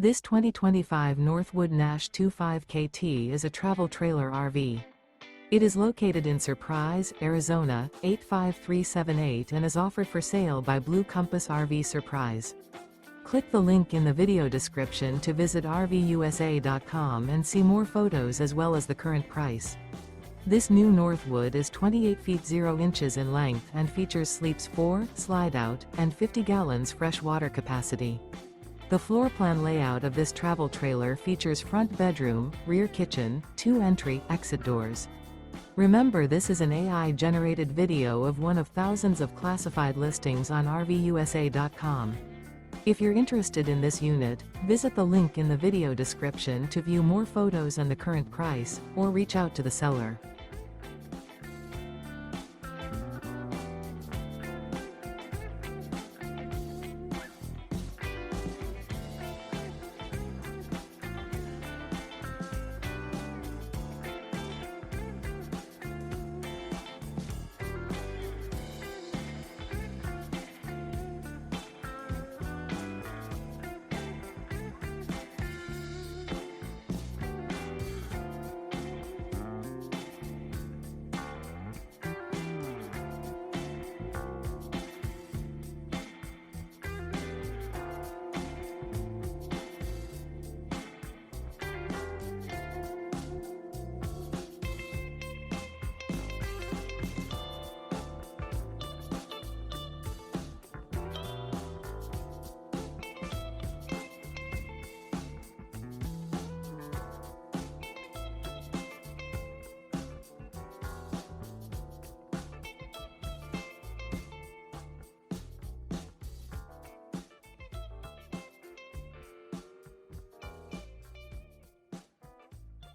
This 2025 Northwood Nash 25KT is a travel trailer RV. It is located in Surprise, Arizona, 85378 and is offered for sale by Blue Compass RV Surprise. Click the link in the video description to visit RVUSA.com and see more photos as well as the current price. This new Northwood is 28 feet 0 inches in length and features sleeps 4, slide-out, and 50 gallons fresh water capacity. The floor plan layout of this travel trailer features front bedroom, rear kitchen, 2 entry/exit doors. Remember, this is an AI-generated video of one of thousands of classified listings on RVUSA.com. If you're interested in this unit, visit the link in the video description to view more photos and the current price, or reach out to the seller.